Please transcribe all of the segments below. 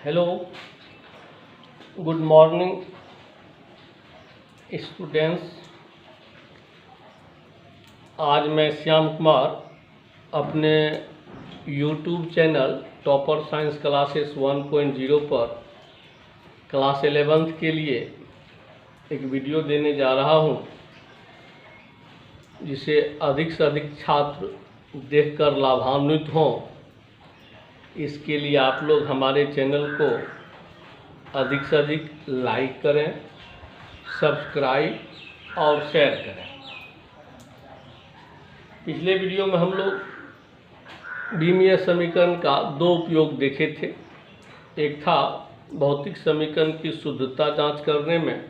Hello, good morning students. आज मैं श्याम कुमार अपने YouTube channel topper science classes 1.0 पर क्लास 11th के लिए एक वीडियो देने जा रहा हूं, जिसे अधिक से अधिक छात्र देखकर लाभान्वित हों। इसके लिए आप लोग हमारे चैनल को अधिक से अधिक लाइक करें, सब्सक्राइब और शेयर करें। पिछले वीडियो में हम लोग बीमीय समीकरण का दो उपयोग देखे थे। एक था भौतिक समीकरण की शुद्धता जांच करने में,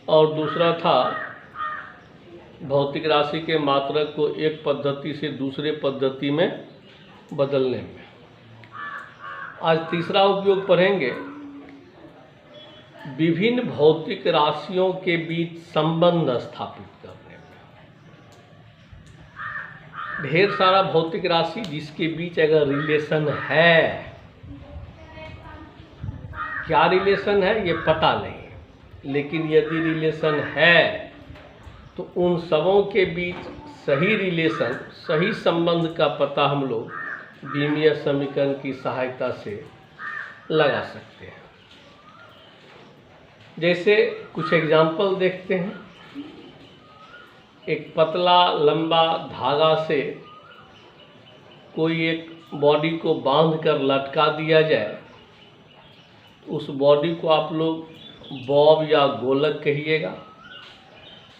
और दूसरा था भौतिक राशि के मात्रक को एक पद्धति से दूसरे पद्धति में बदलने में। आज तीसरा उपयोग पढ़ेंगे विभिन्न भौतिक राशियों के बीच संबंध स्थापित करने में। ढेर सारा भौतिक राशि जिसके बीच अगर रिलेशन है, क्या रिलेशन है ये पता नहीं, लेकिन यदि रिलेशन है तो उन सबों के बीच सही रिलेशन, सही संबंध का पता हम लोग बीमीय समीकरण की सहायता से लगा सकते हैं। जैसे कुछ एग्जाम्पल देखते हैं। एक पतला लंबा धागा से कोई एक बॉडी को बांध कर लटका दिया जाए, उस बॉडी को आप लोग बॉब या गोलक कहिएगा,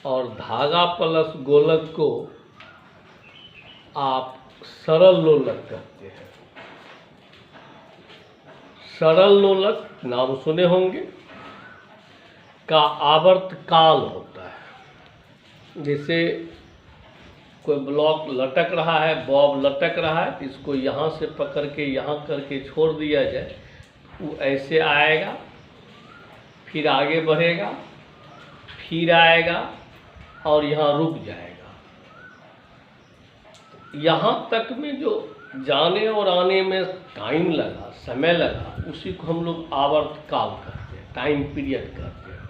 और धागा प्लस गोलक को आप सरल लोलक कहते हैं। सरल लोलक नाम सुने होंगे का आवर्त काल होता है। जैसे कोई ब्लॉक लटक रहा है, बॉब लटक रहा है, इसको यहाँ से पकड़ के यहाँ करके छोड़ दिया जाए, वो ऐसे आएगा, फिर आगे बढ़ेगा, फिर आएगा और यहाँ रुक जाएगा। यहाँ तक में जो जाने और आने में टाइम लगा, समय लगा, उसी को हम लोग आवर्त काल कहते हैं, टाइम पीरियड कहते हैं।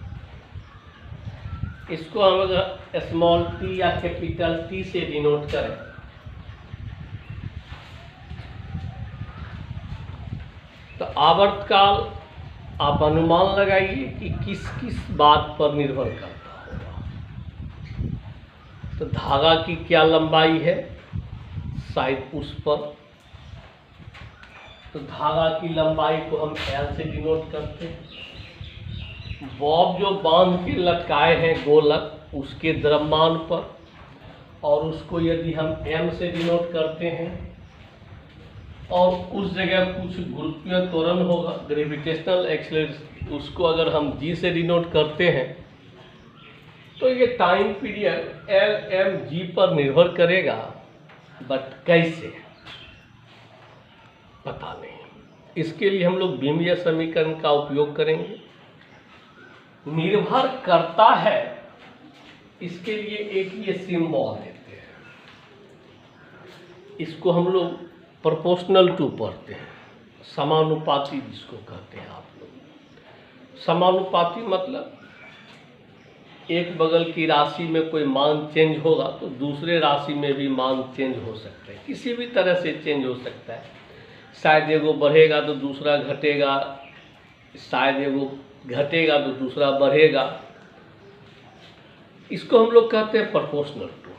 इसको हम अगर स्मॉल टी या कैपिटल टी से डिनोट करें तो आवर्त काल आप अनुमान लगाइए कि किस किस बात पर निर्भर करता होगा। तो धागा की क्या लंबाई है, शायद उस पर, तो धागा की लंबाई को हम L से डिनोट करते हैं। बॉब जो बांध के लटकाए हैं गोलक, उसके द्रव्यमान पर, और उसको यदि हम M से डिनोट करते हैं, और उस जगह कुछ गुरुत्वीय त्वरण होगा, ग्रेविटेशनल एक्सेलरेशन, उसको अगर हम G से डिनोट करते हैं, तो ये टाइम पीरियड LmG पर निर्भर करेगा। बट कैसे पता नहीं। इसके लिए हम लोग बीमीय समीकरण का उपयोग करेंगे। निर्भर करता है, इसके लिए एक ये सिंबल देते हैं। इसको हम लोग प्रोपोर्शनल टू पढ़ते हैं, समानुपाती जिसको कहते हैं आप लोग। समानुपाती मतलब एक बगल की राशि में कोई मान चेंज होगा तो दूसरे राशि में भी मान चेंज हो सकता है, किसी भी तरह से चेंज हो सकता है। शायद एगो बढ़ेगा तो दूसरा घटेगा, शायद एगो घटेगा तो दूसरा बढ़ेगा। इसको हम लोग कहते हैं प्रोपोर्शनल टू।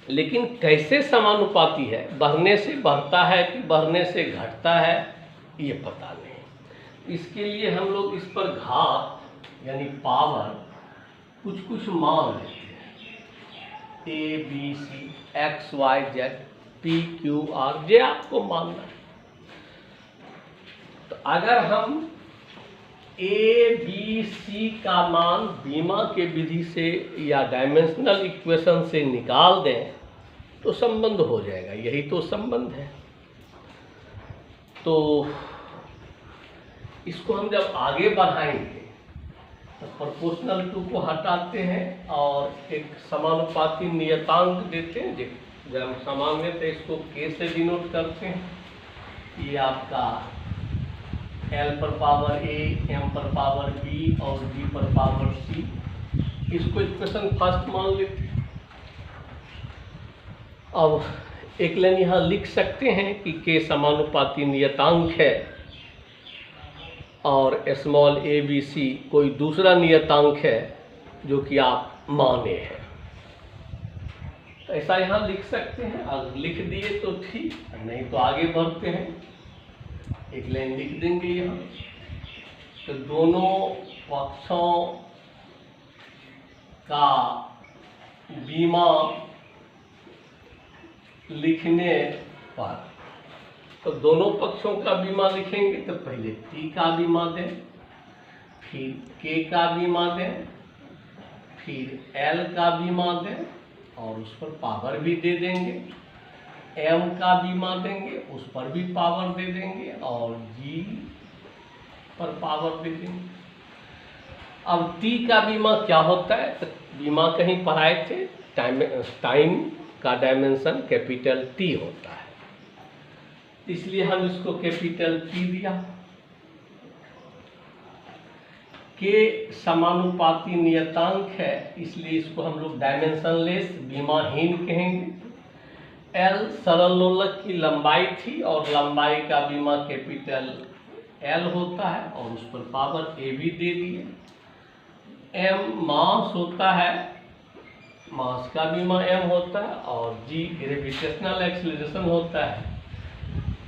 लेकिन कैसे समानुपाती है, बढ़ने से बढ़ता है कि बढ़ने से घटता है, ये पता नहीं। इसके लिए हम लोग इस पर घात यानी पावर कुछ कुछ मान लेते हैं। A, B, C, X, Y, Z, P, Q, R, जे आपको मानना है। तो अगर हम A, B, C का मान बीमा के विधि से या डायमेंशनल इक्वेशन से निकाल दें तो संबंध हो जाएगा। यही तो संबंध है। तो इसको हम जब आगे बढ़ाएंगे तो प्रोपोर्शनल टू को हटाते हैं और एक समानुपाती नियतांक देते हैं। जब हम सामान्य तो इसको K से डिनोट करते हैं। ये आपका L पर पावर A, M पर पावर B और G पर पावर C। इसको इक्वेशन फर्स्ट मान लेते हैं। अब एक लाइन यहाँ लिख सकते हैं कि K समानुपाती नियतांक है और स्मॉल a b c कोई दूसरा नियतांक है जो कि आप माने हैं। ऐसा यहाँ लिख सकते हैं। अगर लिख दिए तो ठीक, नहीं तो आगे बढ़ते हैं। एक लाइन लिख देंगे यहाँ। तो दोनों पक्षों का बीमा लिखने पर, तो दोनों पक्षों का बीमा लिखेंगे तो पहले T का बीमा दें, फिर K का बीमा दें, फिर L का बीमा दें और उस पर पावर भी दे देंगे, M का बीमा देंगे, उस पर भी पावर दे देंगे और G पर पावर दे देंगे। अब T का बीमा क्या होता है? तो बीमा कहीं पढ़ाए थे, टाइम का डायमेंशन कैपिटल T होता है, इसलिए हम इसको कैपिटल T दिया। के समानुपाती नियतांक है, इसलिए इसको हम लोग डायमेंशनलेस बीमाहीन कहेंगे। L सरल लोलक की लंबाई थी और लंबाई का बीमा कैपिटल L होता है और उस पर पावर A भी दे दिए। M मास होता है, मास का बीमा M होता है और G ग्रेविटेशनल एक्सीलरेशन होता है।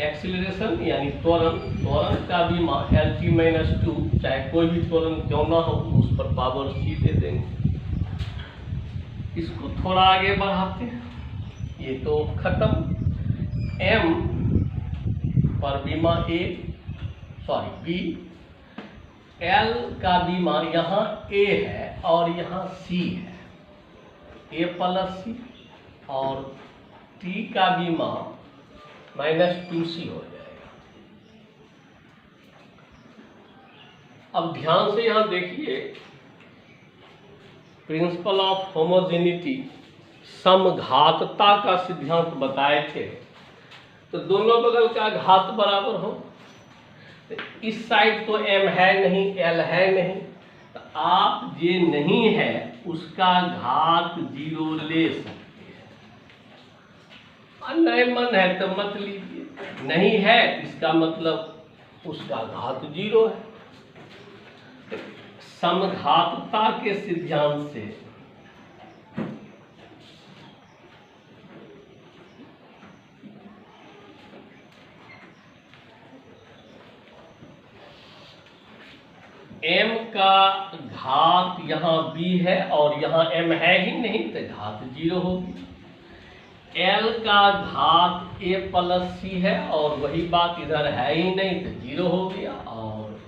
एक्सीलरेशन यानी त्वरण, त्वरण का बीमा Lt-2, चाहे कोई भी त्वरण क्यों ना हो, उस पर पावर C दे देंगे। इसको थोड़ा आगे बढ़ाते हैं, ये तो खत्म। M पर बीमा B, L का बीमा यहाँ A है और यहाँ C है, A प्लस C, और T का बीमा -2C हो जाएगा। अब ध्यान से यहाँ देखिए, प्रिंसिपल ऑफ होमोजेनिटी, समघातता का सिद्धांत बताए थे। तो दोनों बगल का घात बराबर हो, तो इस साइड तो M है नहीं, L है नहीं, तो आप ये नहीं है उसका घात 0 ले सकते। नहीं मन है तो मत लीजिए, नहीं है इसका मतलब उसका घात 0 है। समघातता के सिद्धांत से M का घात यहाँ B है और यहाँ M है ही नहीं, तो घात 0 होगी। L का घात A प्लस C है और वही बात इधर है ही नहीं, तो 0 हो गया। और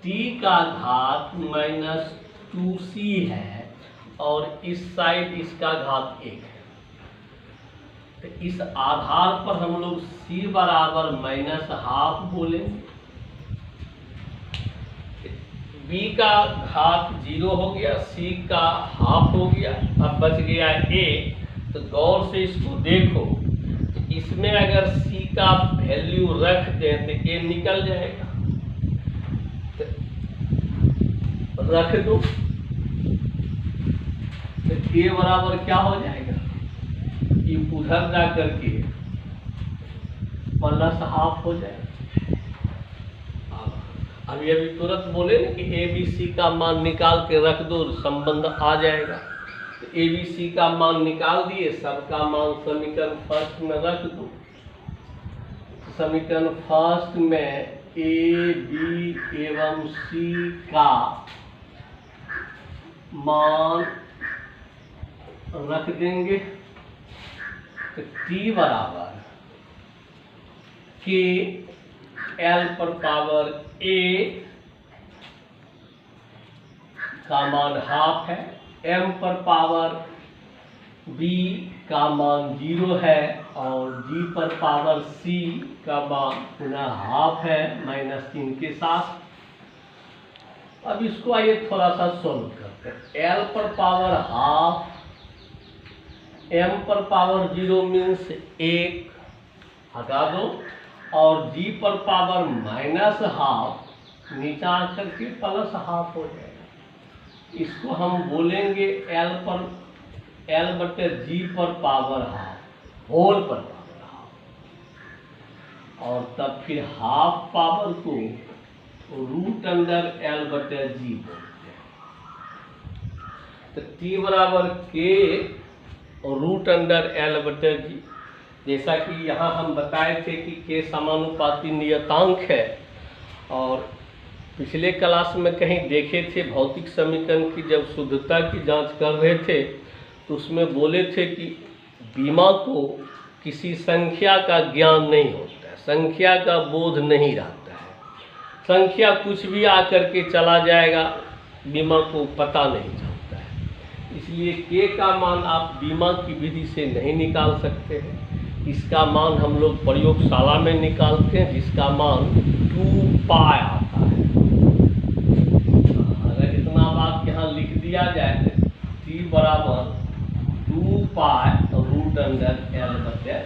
T का घात -2C है और इस साइड इसका घात 1 है। तो इस आधार पर हम लोग C बराबर -12 बोलेंगे। B का घात 0 हो गया, C का हाफ हो गया, अब बच गया A। तो गौर से इसको देखो, इसमें अगर C का वैल्यू रख दें तो A निकल जाएगा, तो रख दो, तो A बराबर क्या हो जाएगा? ये उधर जा करके +12 हो जाएगा। अभी तुरंत बोले ना कि ABC का मान निकाल के रख दो, संबंध आ जाएगा। तो ABC का मान निकाल दिए, सबका मान समीकरण फर्स्ट में रख दो। समीकरण फर्स्ट में A, B एवं C का मान रख देंगे। तो T बराबर के L पर पावर A का मान हाफ है, M पर पावर B का मान 0 है और G पर पावर C का मान पुनः हाफ है -3 के साथ। अब इसको आइए थोड़ा सा सोल्व करते हैं। L पर पावर हाफ, M पर पावर 0 मीन्स 1 हटा दो, और G पर पावर -12 नीचा आकर के प्लस हाफ हो जाएगा। इसको हम बोलेंगे L बटे G पर पावर हाफ, होल पर पावर हाफ, और तब फिर हाफ पावर को रूट अंडर L बटे G बोलते हैं। तो T बराबर K रूट अंडर L बटे G। जैसा कि यहाँ हम बताए थे कि K समानुपाती नियतांक है, और पिछले क्लास में कहीं देखे थे भौतिक समीकरण की जब शुद्धता की जांच कर रहे थे तो उसमें बोले थे कि बीमा को किसी संख्या का ज्ञान नहीं होता है, संख्या का बोध नहीं रहता है, संख्या कुछ भी आकर के चला जाएगा, बीमा को पता नहीं चलता है। इसलिए के का मान आप बीमा की विधि से नहीं निकाल सकते हैं। इसका मान हम लोग प्रयोगशाला में निकालते हैं, जिसका मान 2 पाई आता है। अगर इतना बात यहाँ लिख दिया जाए T बराबर 2 पाई रूट अंडर L बटे।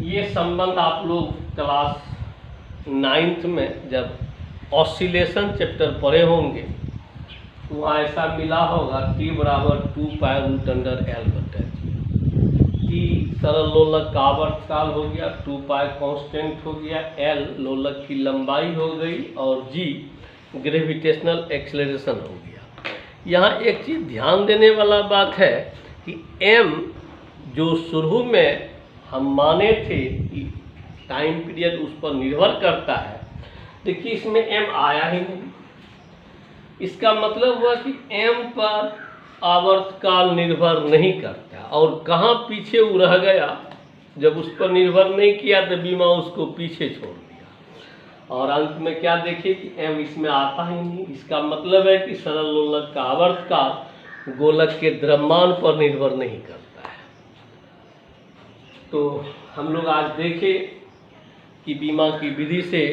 ये संबंध आप लोग क्लास 9th में जब ऑसिलेशन चैप्टर पढ़े होंगे तो वहाँ ऐसा मिला होगा T बराबर 2 पाई रूट अंडर L बटे। T सरल लोलक का आवर्तकाल हो गया, 2 पाई कांस्टेंट हो गया, L लोलक की लंबाई हो गई, और G ग्रेविटेशनल एक्सेलरेशन हो गया। यहाँ एक चीज़ ध्यान देने वाला बात है कि M जो शुरू में हम माने थे कि टाइम पीरियड उस पर निर्भर करता है, देखिए इसमें M आया ही नहीं। इसका मतलब हुआ कि M पर आवर्तकाल निर्भर नहीं करता, और कहाँ पीछे वो रह गया, जब उस पर निर्भर नहीं किया तो बीमा उसको पीछे छोड़ दिया, और अंत में क्या देखे कि M इसमें आता ही नहीं। इसका मतलब है कि सरल लोलक का आवर्तकाल गोलक के द्रव्यमान पर निर्भर नहीं करता है। तो हम लोग आज देखें कि बीमा की विधि से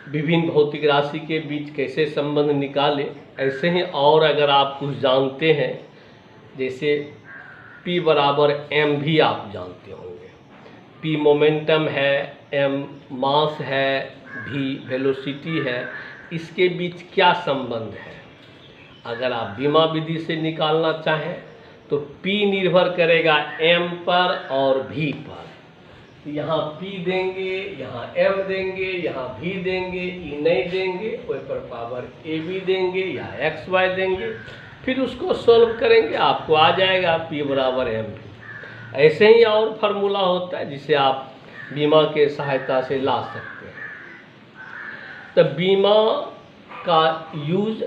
विभिन्न भौतिक राशि के बीच कैसे संबंध निकाले। ऐसे ही और अगर आप कुछ जानते हैं, जैसे P बराबर M भी आप जानते होंगे। P मोमेंटम है, M मास है, V वेलोसिटी है, इसके बीच क्या संबंध है। अगर आप बीमा विधि से निकालना चाहें तो P निर्भर करेगा M पर और V पर। यहाँ P देंगे, यहाँ M देंगे, यहाँ V देंगे, E नहीं देंगे, कोई पर पावर AB देंगे या XY देंगे, फिर उसको सॉल्व करेंगे, आपको आ जाएगा P बराबर M। ऐसे ही और फार्मूला होता है जिसे आप बीमा के सहायता से ला सकते हैं। तो बीमा का यूज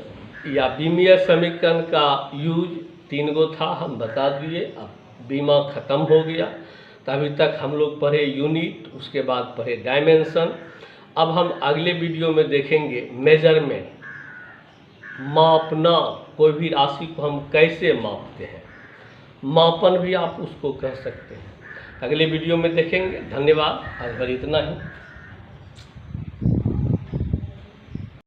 या बीमीय समीकरण का यूज 3 गो था, हम बता दिए। अब बीमा ख़त्म हो गया। तो अभी तक हम लोग पढ़े यूनिट, उसके बाद पढ़े डायमेंशन। अब हम अगले वीडियो में देखेंगे मेजरमेंट, मापना, कोई भी राशि को हम कैसे मापते हैं, मापन भी आप उसको कह सकते हैं। अगले वीडियो में देखेंगे। धन्यवाद, आज भर इतना ही।